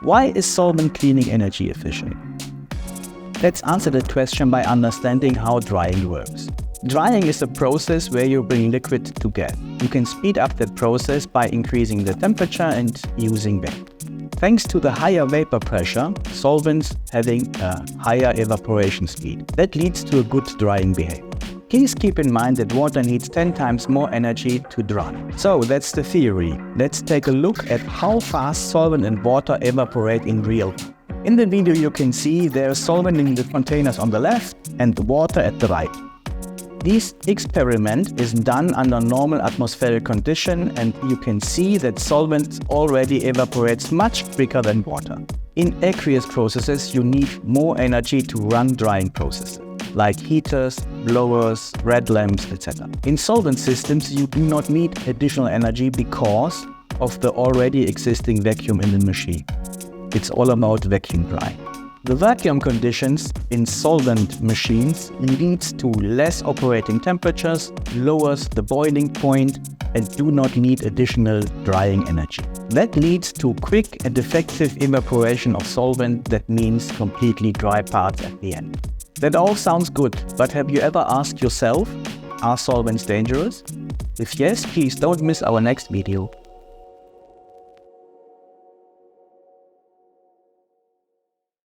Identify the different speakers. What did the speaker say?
Speaker 1: Why is solvent cleaning energy efficient? Let's answer that question by understanding how drying works. Drying is a process where you bring liquid to gas. You can speed up that process by increasing the temperature and using vacuum. Thanks to the higher vapor pressure, solvents having a higher evaporation speed. That leads to a good drying behavior. Please keep in mind that water needs 10 times more energy to dry. So that's the theory. Let's take a look at how fast solvent and water evaporate in real time. In the video you can see there's solvent in the containers on the left and the water at the right. This experiment is done under normal atmospheric condition, and you can see that solvent already evaporates much quicker than water. In aqueous processes you need more energy to run drying processes, like heaters, blowers, red lamps, etc. In solvent systems you do not need additional energy because of the already existing vacuum in the machine. It's all about vacuum drying. The vacuum conditions in solvent machines leads to less operating temperatures, lowers the boiling point, and do not need additional drying energy. That leads to quick and effective evaporation of solvent. That means completely dry parts at the end. That all sounds good, but have you ever asked yourself, are solvents dangerous? If yes, please don't miss our next video.